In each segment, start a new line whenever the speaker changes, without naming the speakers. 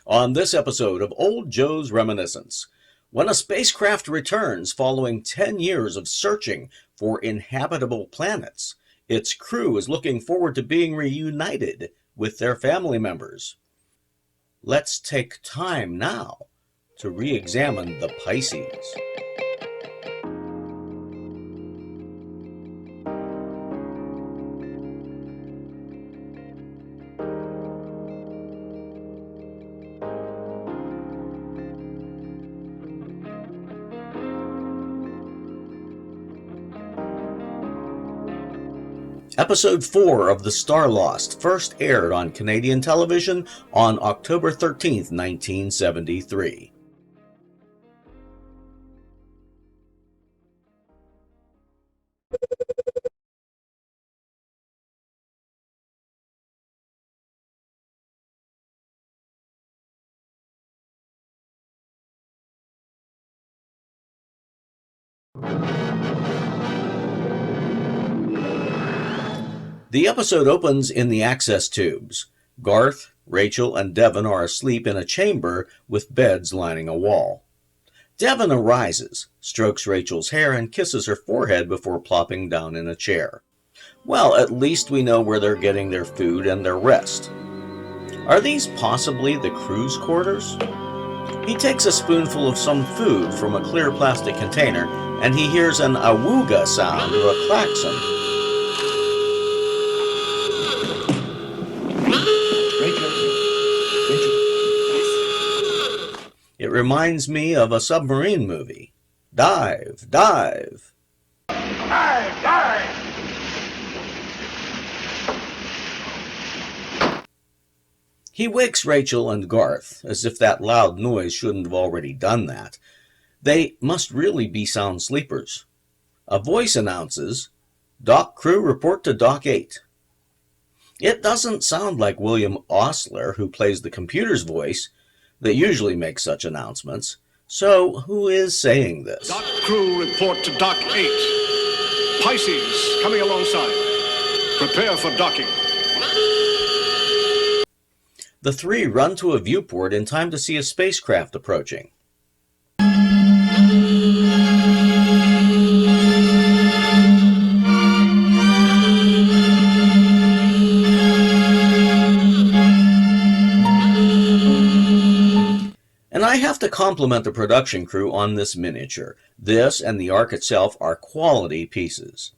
On this episode of Old Joe's Reminiscence, when a spacecraft returns following 10 years of searching for inhabitable planets, its crew is looking forward to being reunited with their family members. Let's take time now to re-examine the Pisces. Episode 4 of the Starlost first aired on Canadian television on October 13th, 1973. The episode opens in the access tubes. Garth, Rachel, and Devon are asleep in a chamber with beds lining a wall. Devon arises, strokes Rachel's hair, and kisses her forehead before plopping down in a chair. Well, at least we know where they're getting their food and their rest. Are these possibly the crew's quarters? He takes a spoonful of some food from a clear plastic container, and he hears an awooga sound or a klaxon. It reminds me of a submarine movie. Dive, dive.
Dive, dive.
He wakes Rachel and Garth, as if that loud noise shouldn't have already done that. They must really be sound sleepers. A voice announces, "Dock crew report to Dock 8." It doesn't sound like William Osler, who plays the computer's voice, that usually makes such announcements. So, who is saying this?
Dock crew report to Dock 8. Pisces coming alongside. Prepare for docking.
The three run to a viewport in time to see a spacecraft approaching. And I have to compliment the production crew on this miniature. This and the Ark itself are quality pieces.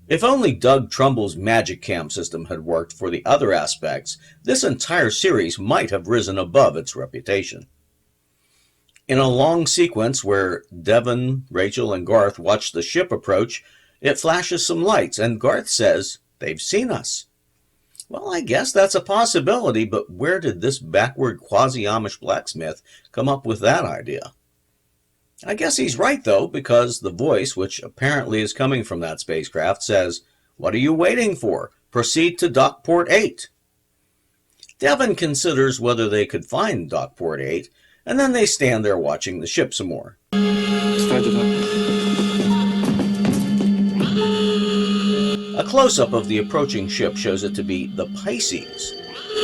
If only Doug Trumbull's Magic Cam system had worked for the other aspects, this entire series might have risen above its reputation. In a long sequence where Devon, Rachel, and Garth watch the ship approach, it flashes some lights, and Garth says, "They've seen us." Well, I guess that's a possibility, but where did this backward quasi-Amish blacksmith come up with that idea? I guess he's right, though, because the voice, which apparently is coming from that spacecraft, says, "What are you waiting for? Proceed to Dockport 8." Devon considers whether they could find Dockport 8, and then they stand there watching the ship some more.
Start it up.
A close-up of the approaching ship shows it to be the Pisces.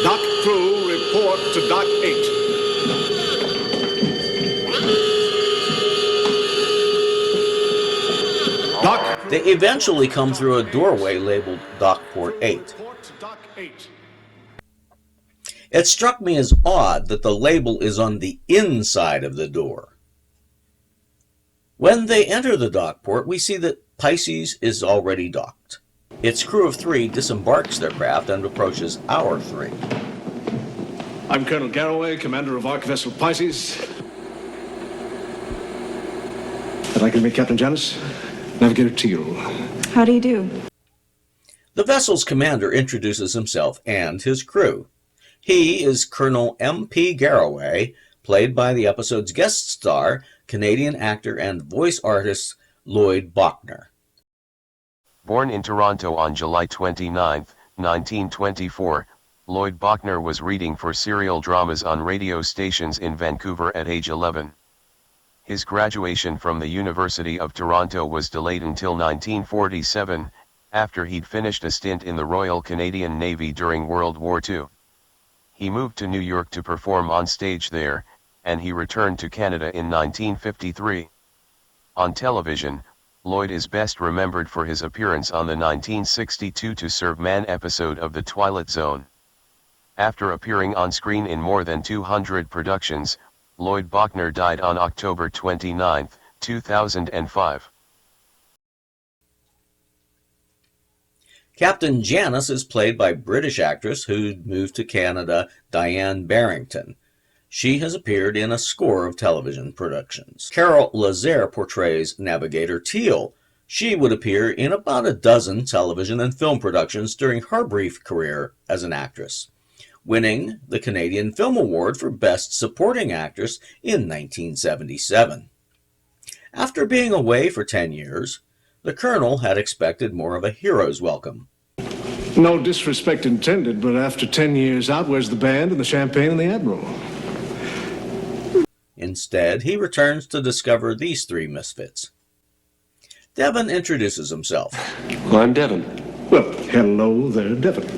Dock crew report to Dock 8. Dock.
They eventually come through a doorway labeled Dockport 8.
Report to Dock 8.
It struck me as odd that the label is on the inside of the door. When they enter the dockport, we see that Pisces is already docked. Its crew of 3 disembarks their craft and approaches our 3.
I'm Colonel Garraway, commander of Ark Vessel Pisces. I'd like to meet Captain Janice, Navigator Teal.
How do you do?
The vessel's commander introduces himself and his crew. He is Colonel M.P. Garraway, played by the episode's guest star, Canadian actor and voice artist Lloyd Bachner.
Born in Toronto on July 29,
1924, Lloyd Bachner was reading for serial dramas on radio stations in Vancouver at age 11. His graduation from the University of Toronto was delayed until 1947, after he'd finished a stint in the Royal Canadian Navy during World War II. He moved to New York to perform on stage there, and he returned to Canada in 1953. On television, Lloyd is best remembered for his appearance on the 1962 To Serve Man episode of The Twilight Zone. After appearing on screen in more than 200 productions, Lloyd Bachner died on October 29, 2005.
Captain Janice is played by British actress who'd moved to Canada, Diane Barrington. She has appeared in a score of television productions. Carol Lazare portrays Navigator Teal. She would appear in about a dozen television and film productions during her brief career as an actress, winning the Canadian Film Award for Best Supporting Actress in 1977. After being away for 10 years, the Colonel had expected more of a hero's welcome.
No disrespect intended, but after 10 years out, where's the band and the champagne and the Admiral?
Instead, he returns to discover these three misfits. Devon introduces himself.
Well, I'm Devon.
Well, hello there, Devon.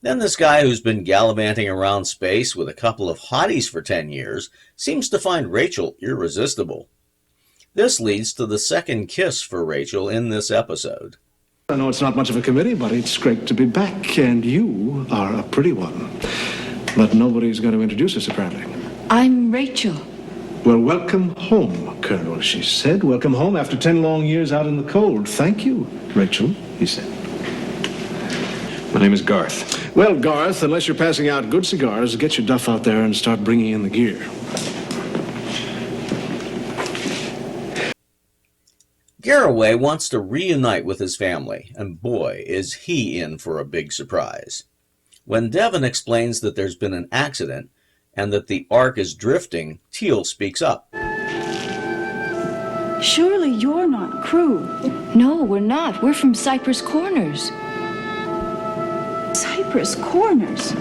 Then this guy who's been gallivanting around space with a couple of hotties for 10 years seems to find Rachel irresistible. This leads to the second kiss for Rachel in this episode.
I know it's not much of a committee, but it's great to be back, and you are a pretty one. But nobody's going to introduce us, apparently.
I'm Rachel.
Well, welcome home, Colonel, she said. Welcome home after 10 long years out in the cold. Thank you, Rachel, he said.
My name is Garth.
Well, Garth, unless you're passing out good cigars, get your duff out there and start bringing in the gear.
Garraway wants to reunite with his family, and boy, is he in for a big surprise. When Devon explains that there's been an accident and that the Ark is drifting, Teal speaks up.
Surely you're not crew. No, we're not. We're from Cypress Corners. Cypress Corners?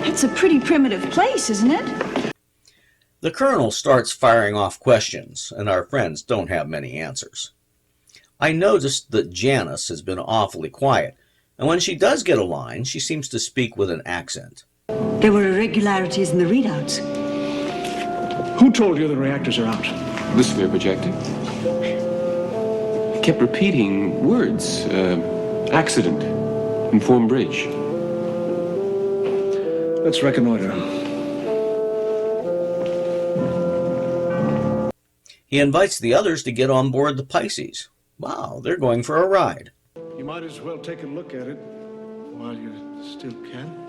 It's a pretty primitive place, isn't it?
The Colonel starts firing off questions, and our friends don't have many answers. I noticed that Janice has been awfully quiet, and when she does get a line, she seems to speak with an accent.
There were irregularities in the readouts.
Who told you the reactors are out?
The severe projector. He kept repeating words. Accident. Inform bridge.
Let's reconnoiter.
He invites the others to get on board the Pisces. Wow, they're going for a ride.
You might as well take a look at it while you still can.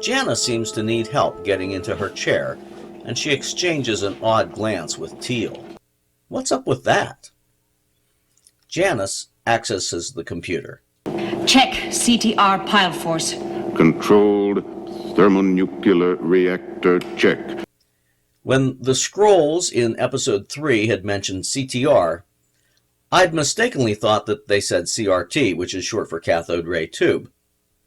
Janice seems to need help getting into her chair, and she exchanges an odd glance with Teal. What's up with that? Janice accesses the computer.
Check CTR pile force.
Controlled thermonuclear reactor check.
When the scrolls in episode 3 had mentioned CTR, I'd mistakenly thought that they said CRT, which is short for cathode ray tube.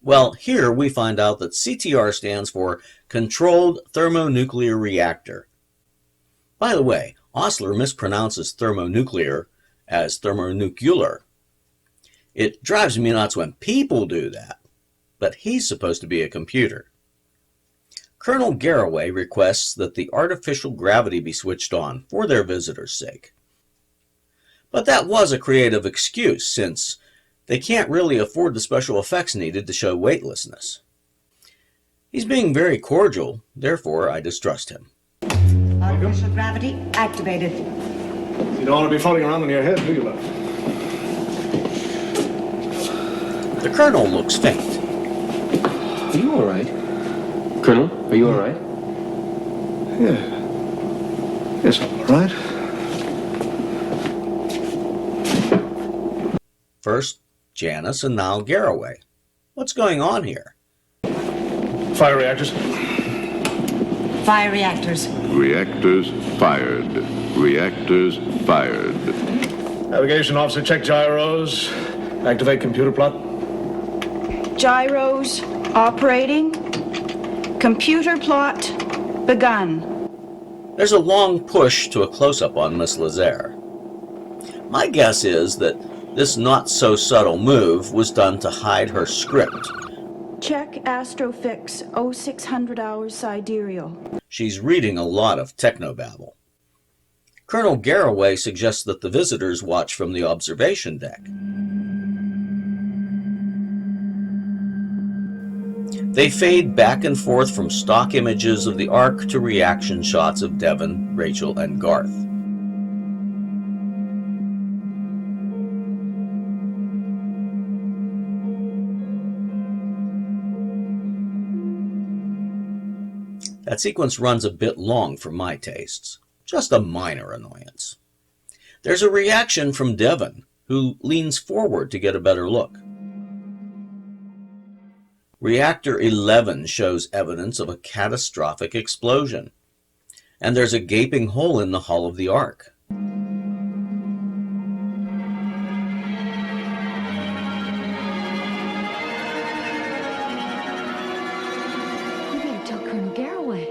Well, here we find out that CTR stands for Controlled Thermonuclear Reactor. By the way, Osler mispronounces thermonuclear as thermonuclear. It drives me nuts when people do that, but he's supposed to be a computer. Colonel Garraway requests that the artificial gravity be switched on for their visitors' sake. But that was a creative excuse, since they can't really afford the special effects needed to show weightlessness. He's being very cordial, therefore I distrust him.
Artificial gravity activated.
You don't want to be floating around on your head, do you, love?
The Colonel looks faint.
Are you all right? Colonel, are you all right?
Yeah. Yes, I'm all right.
First Janice and now Garraway. What's going on here?
Fire reactors.
Fire reactors.
Reactors fired. Reactors fired.
Navigation officer, check gyros. Activate computer plot.
Gyros operating. Computer plot begun.
There's a long push to a close-up on Miss Lazare. My guess is that this not-so-subtle move was done to hide her script.
Check Astrofix 0600 hours sidereal.
She's reading a lot of technobabble. Colonel Garraway suggests that the visitors watch from the observation deck. They fade back and forth from stock images of the Ark to reaction shots of Devon, Rachel, and Garth. That sequence runs a bit long for my tastes. Just a minor annoyance. There's a reaction from Devon, who leans forward to get a better look. Reactor 11 shows evidence of a catastrophic explosion, and there's a gaping hole in the hull of the Ark.
You better tell Colonel Garraway.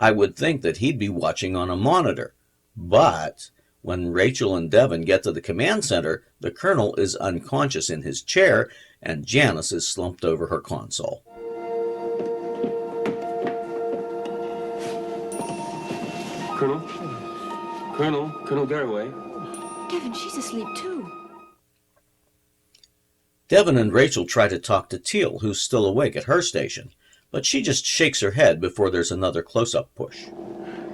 I would think that he'd be watching on a monitor, but when Rachel and Devon get to the command center, the Colonel is unconscious in his chair, and Janice is slumped over her console.
Colonel Garraway.
Devon, she's asleep too.
Devon and Rachel try to talk to Teal, who's still awake at her station, but she just shakes her head before there's another close-up push.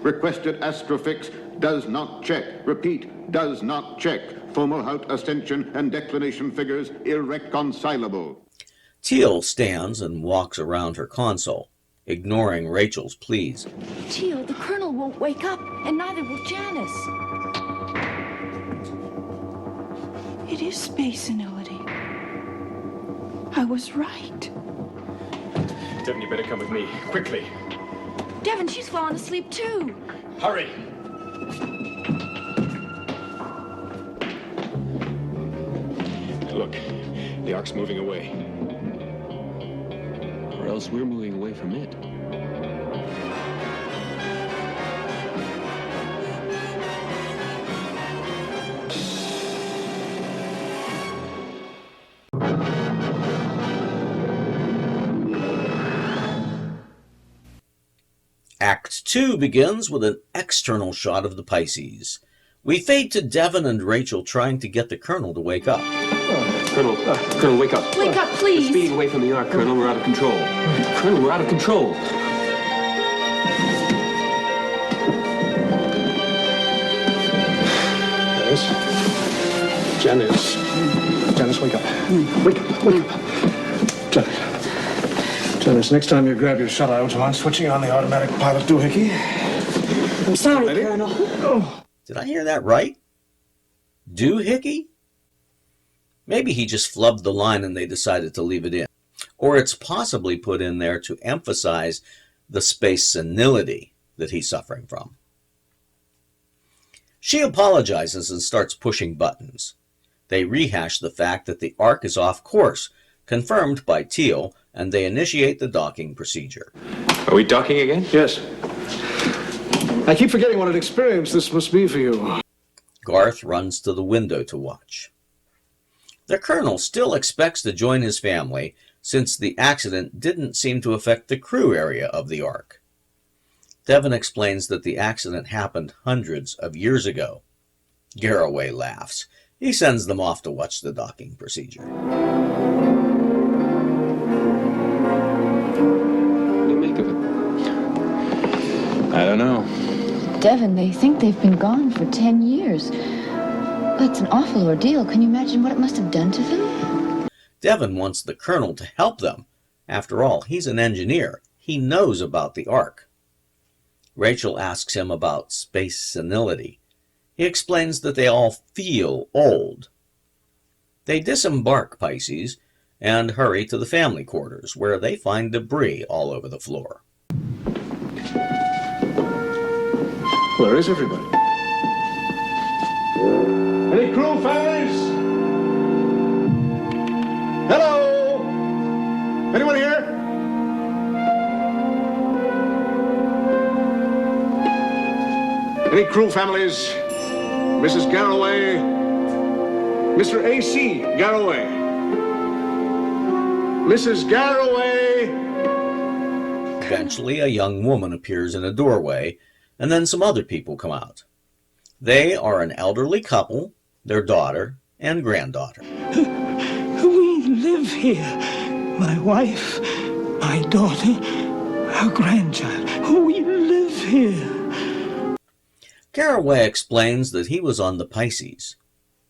Requested astrofix does not check. Repeat, does not check. Fomalhaut ascension and declination figures irreconcilable.
Teal stands and walks around her console, ignoring Rachel's pleas.
Teal, the Colonel won't wake up, and neither will Janice. It is space senility. I was right.
Devon, you better come with me, quickly.
Devon, she's fallen asleep too.
Hurry! Look, the Ark's moving away. Or else we're moving away from it.
Act 2 begins with an external shot of the Pisces. We fade to Devon and Rachel trying to get the Colonel to wake up.
Colonel, wake up.
Wake up, please.
We're speeding away from the Ark, Colonel. We're out of control. Colonel, we're out of control.
Janice, wake up. Wake up. Janice, next time you grab your shut-eye, would you mind switching on the automatic pilot doohickey?
I'm sorry, Colonel.
Did I hear that right? Doohickey? Maybe he just flubbed the line and they decided to leave it in. Or it's possibly put in there to emphasize the space senility that he's suffering from. She apologizes and starts pushing buttons. They rehash the fact that the Ark is off course, confirmed by Teal, and they initiate the docking procedure.
Are we docking again?
Yes. I keep forgetting what an experience this must be for you.
Garth runs to the window to watch. The Colonel still expects to join his family, since the accident didn't seem to affect the crew area of the Ark. Devon explains that the accident happened hundreds of years ago. Garraway laughs. He sends them off to watch the docking procedure.
What do you make of it? I don't know.
Devon, they think they've been gone for 10 years. That's an awful ordeal. Can you imagine what it must have done to them?
Devon wants the Colonel to help them. After all, he's an engineer. He knows about the Ark. Rachel asks him about space senility. He explains that they all feel old. They disembark Pisces and hurry to the family quarters, where they find debris all over the floor.
Where is everybody? Any crew, families? Hello? Anyone here? Any crew, families? Mrs. Garraway? Mr. A.C. Garraway? Mrs. Garraway?
Eventually, a young woman appears in a doorway, and then some other people come out. They are an elderly couple, their daughter and granddaughter.
We live here. My wife, my daughter, our grandchild. We live here.
Garraway explains that he was on the Pisces.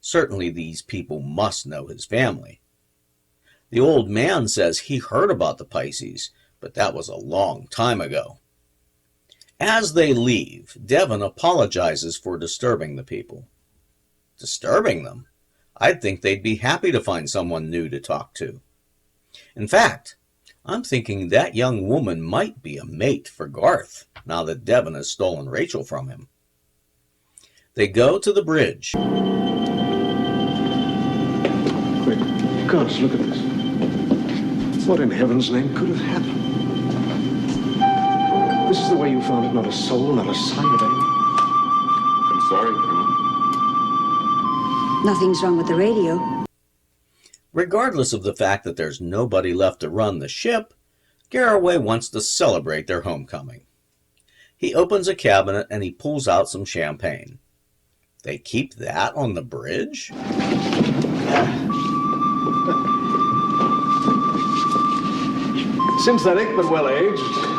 Certainly these people must know his family. The old man says he heard about the Pisces, but that was a long time ago. As they leave, Devon apologizes for disturbing the people. Disturbing them? I'd think they'd be happy to find someone new to talk to. In fact, I'm thinking that young woman might be a mate for Garth, now that Devon has stolen Rachel from him. They go to the bridge.
Quick, gosh, look at this. What in heaven's name could have happened? This is the way you found it, not a soul, not a sign of anyone.
I'm sorry, Colonel.
Nothing's wrong with the radio.
Regardless of the fact that there's nobody left to run the ship, Garraway wants to celebrate their homecoming. He opens a cabinet and he pulls out some champagne. They keep that on the bridge?
Synthetic, but well-aged.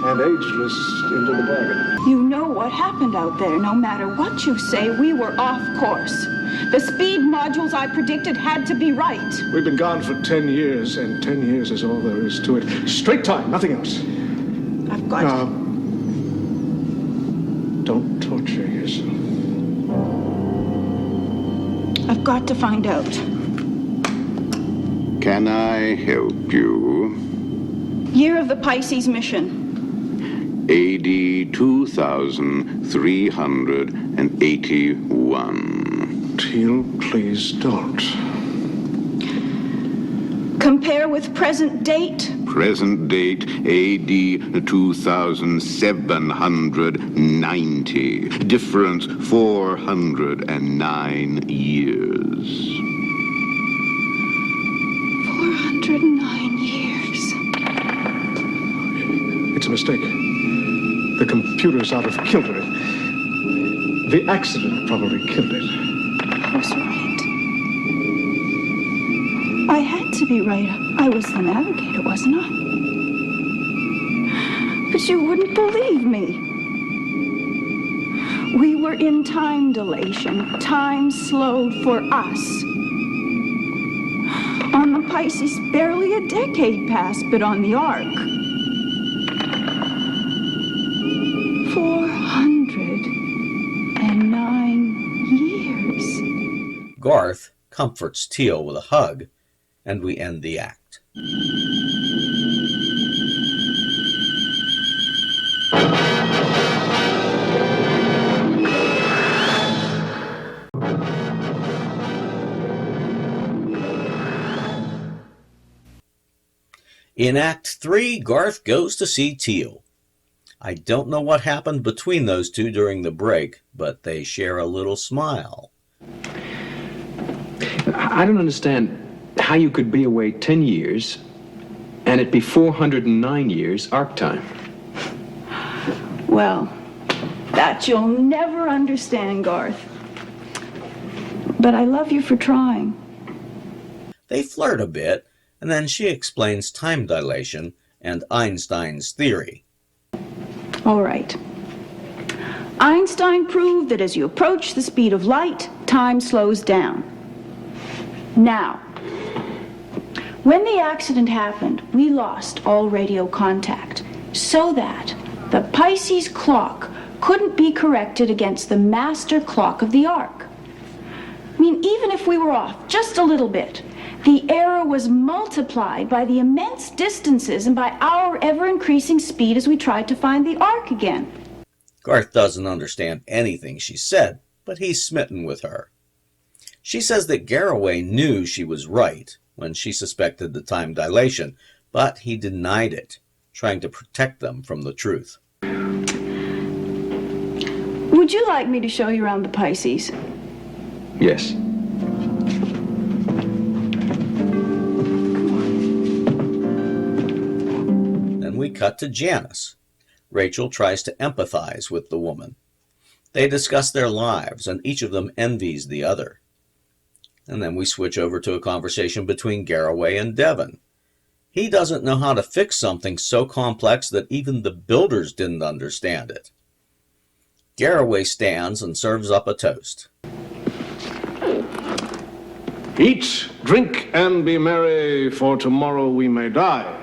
And ageless into the bargain.
You know what happened out there. No matter what you say, we were off course. The speed modules I predicted had to be right.
We've been gone for 10 years, and 10 years is all there is to it. Straight time, nothing else.
I've got
Now, don't torture yourself.
I've got to find out.
Can I help you?
Year of the Pisces mission.
AD 2381.
Teal, please don't.
Compare with present date.
Present date AD 2790. Difference 409 years.
409 years.
It's a mistake. The computer's out of kilter. The accident probably killed it.
I was right. I had to be right. I was the navigator, wasn't I? But you wouldn't believe me. We were in time dilation. Time slowed for us. On the Pisces, barely a decade passed, but on the Ark, 409 years.
Garth comforts Teal with a hug, and we end the act. In Act 3, Garth goes to see Teal. I don't know what happened between those two during the break, but they share a little smile.
I don't understand how you could be away 10 years and it be 409 years arc time.
Well, that you'll never understand, Garth. But I love you for trying.
They flirt a bit, and then she explains time dilation and Einstein's theory.
All right. Einstein proved that as you approach the speed of light, time slows down. Now, when the accident happened, we lost all radio contact, so that the Pisces clock couldn't be corrected against the master clock of the Ark. I mean, even if we were off just a little bit, the error was multiplied by the immense distances and by our ever-increasing speed as we tried to find the Ark again.
Garth doesn't understand anything she said, but he's smitten with her. She says that Garraway knew she was right when she suspected the time dilation, but he denied it, trying to protect them from the truth.
Would you like me to show you around the Pisces?
Yes.
Then we cut to Janice. Rachel tries to empathize with the woman. They discuss their lives, and each of them envies the other. And then we switch over to a conversation between Garraway and Devon. He doesn't know how to fix something so complex that even the builders didn't understand it. Garraway stands and serves up a toast.
Eat, drink, and be merry, for tomorrow we may die.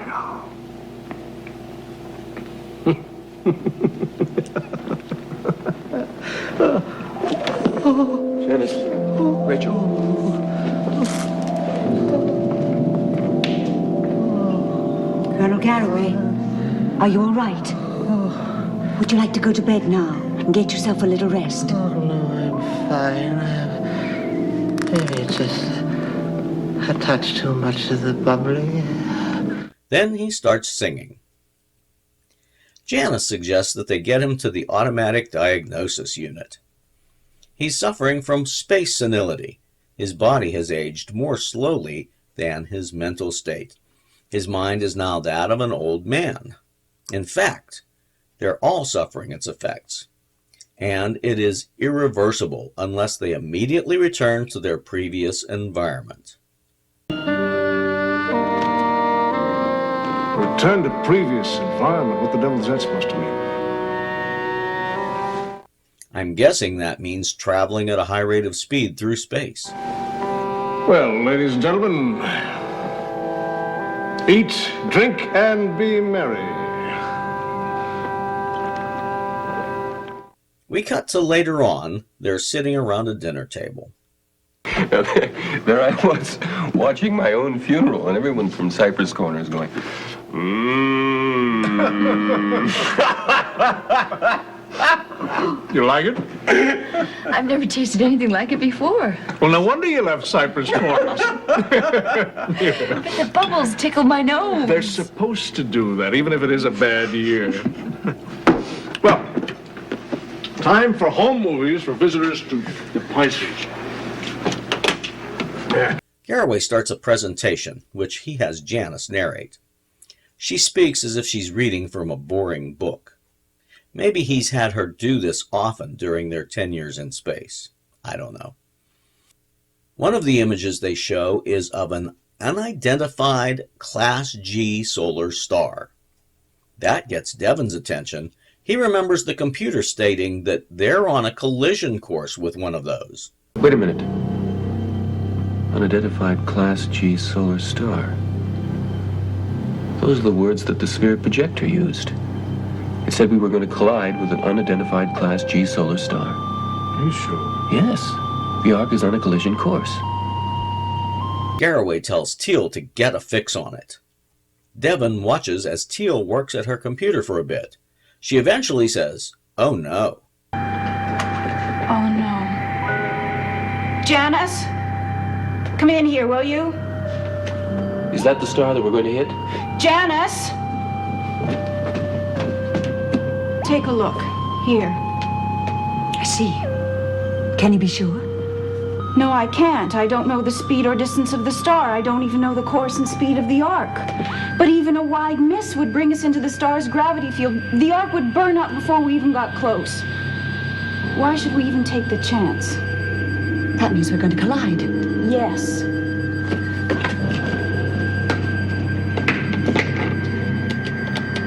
Janice. Rachel.
Colonel Garraway, are you all right? Would you like to go to bed now and get yourself a little rest?
Oh, no, I'm fine. Maybe just a touch too much of the bubbly.
Then he starts singing. Janice suggests that they get him to the automatic diagnosis unit. He's suffering from space senility. His body has aged more slowly than his mental state. His mind is now that of an old man. In fact, they're all suffering its effects. And it is irreversible unless they immediately return to their previous environment.
Return to previous environment. What the devil is that supposed to mean?
I'm guessing that means traveling at a high rate of speed through space.
Well, ladies and gentlemen, eat, drink, and be merry.
We cut to later on. They're sitting around a dinner table.
There I was, watching my own funeral, and everyone from Cypress Corner is going,
You like it?
I've never tasted anything like it before.
Well, no wonder you left Cypress Corners.
The bubbles tickle my nose.
They're supposed to do that, even if it is a bad year. Well, time for home movies for visitors to the Pisces.
Garraway starts a presentation, which he has Janice narrate. She speaks as if she's reading from a boring book. Maybe he's had her do this often during their 10 years in space. I don't know. One of the images they show is of an unidentified Class G solar star. That gets Devon's attention. He remembers the computer stating that they're on a collision course with one of those.
Wait a minute. Unidentified Class G solar star. Those are the words that the sphere projector used. It said we were going to collide with an unidentified Class G solar star.
Are you sure?
Yes. The Ark is on a collision course.
Garraway tells Teal to get a fix on it. Devon watches as Teal works at her computer for a bit. She eventually says, "Oh no."
Oh no. Janice? Come in here, will you?
Is that the star that we're going to hit?
Janice! Take a look. Here.
I see. Can you be sure?
No, I can't. I don't know the speed or distance of the star. I don't even know the course and speed of the arc. But even a wide miss would bring us into the star's gravity field. The arc would burn up before we even got close. Why should we even take the chance?
That means we're going to collide.
Yes.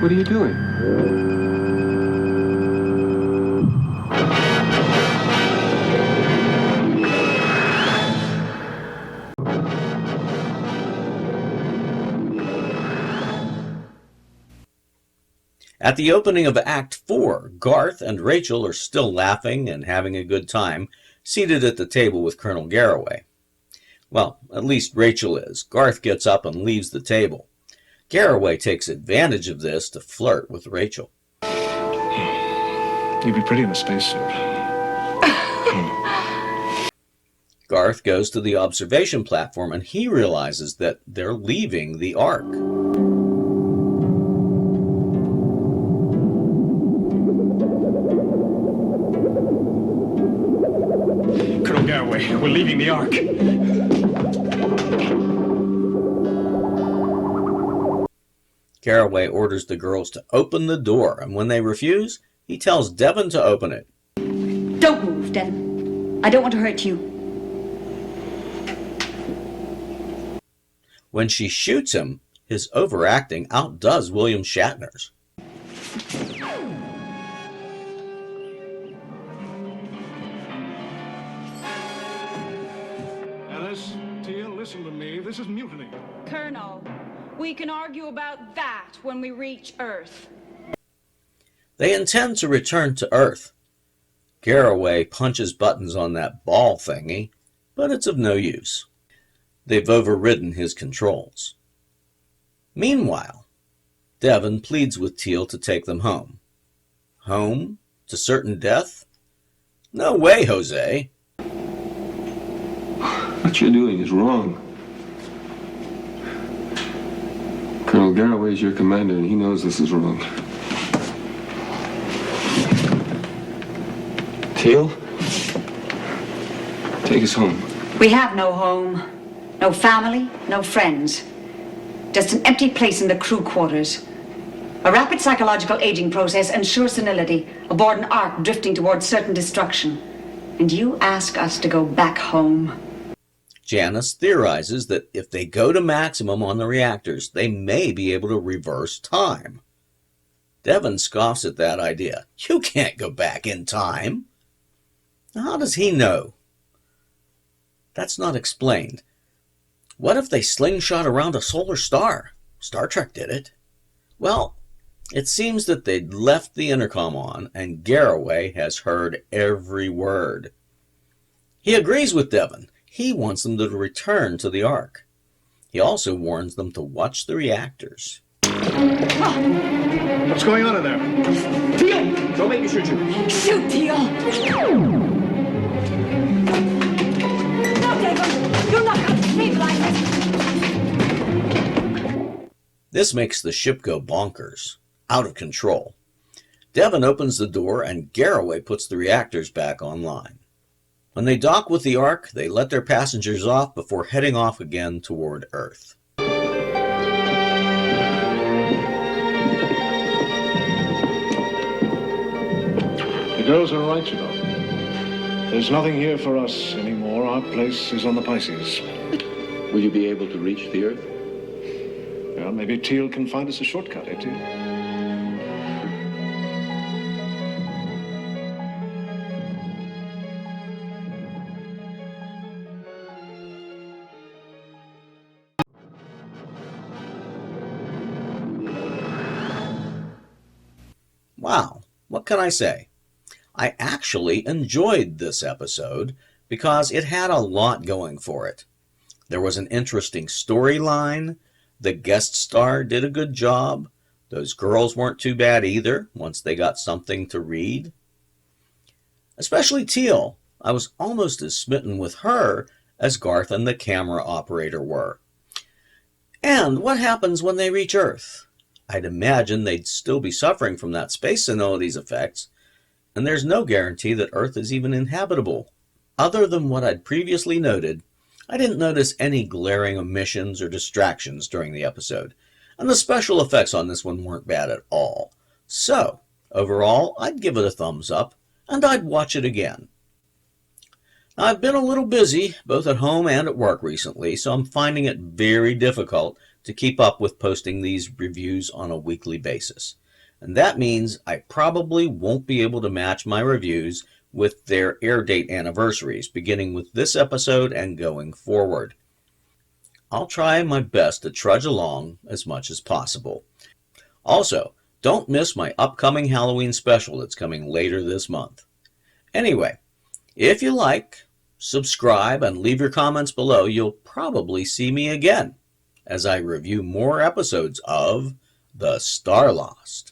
what are you doing?
At the opening of Act 4, Garth and Rachel are still laughing and having a good time, seated at the table with Colonel Garraway. Well, at least Rachel is. Garth gets up and leaves the table. Garraway takes advantage of this to flirt with Rachel.
You'd be pretty in a spacesuit.
Garth goes to the observation platform and he realizes that they're leaving the Ark.
Colonel Garraway, we're leaving the Ark.
Garraway orders the girls to open the door, and when they refuse, he tells Devon to open it.
Don't move, Devon. I don't want to hurt you.
When she shoots him, his overacting outdoes William Shatner's.
Alice, Teal, listen to me. This is mutiny.
Colonel, we can argue about that when we reach Earth.
They intend to return to Earth. Garraway punches buttons on that ball thingy, but it's of no use. They've overridden his controls. Meanwhile, Devon pleads with Teal to take them home. Home? To certain death? No way, Jose.
What you're doing is wrong. Colonel Garraway is your commander, and he knows this is wrong. Teal, take us home.
We have no home, no family, no friends. Just an empty place in the crew quarters. A rapid psychological aging process ensures senility aboard an ark drifting towards certain destruction. And you ask us to go back home.
Janice theorizes that if they go to maximum on the reactors, they may be able to reverse time. Devon scoffs at that idea. You can't go back in time. How does he know? That's not explained. What if they slingshot around a solar star? Star Trek did it. Well, it seems that they'd left the intercom on, and Garraway has heard every word. He agrees with Devon. He wants them to return to the Ark. He also warns them to watch the reactors.
What's going on in there?
Teal! Don't make me shoot you.
Shoot, Teal! No, Devon! You're not going to stabilize us!
This makes the ship go bonkers, out of control. Devon opens the door and Garraway puts the reactors back online. When they dock with the Ark, they let their passengers off before heading off again toward Earth.
The girls are right, you know. There's nothing here for us anymore. Our place is on the Pisces.
Will you be able to reach the Earth?
Yeah, maybe Teal can find us a shortcut, eh, Teal?
Wow, what can I say? I actually enjoyed this episode because it had a lot going for it. There was an interesting storyline. The guest star did a good job. Those girls weren't too bad either once they got something to read. Especially Teal. I was almost as smitten with her as Garth and the camera operator were. And what happens when they reach Earth? I'd imagine they'd still be suffering from that space senility's effects, and there's no guarantee that Earth is even inhabitable. Other than what I'd previously noted, I didn't notice any glaring omissions or distractions during the episode, and the special effects on this one weren't bad at all. So, overall, I'd give it a thumbs up, and I'd watch it again. Now, I've been a little busy, both at home and at work recently, so I'm finding it very difficult to keep up with posting these reviews on a weekly basis. And that means I probably won't be able to match my reviews with their air date anniversaries, beginning with this episode and going forward. I'll try my best to trudge along as much as possible. Also, don't miss my upcoming Halloween special that's coming later this month. Anyway, if you like, subscribe and leave your comments below. You'll probably see me again as I review more episodes of The Starlost.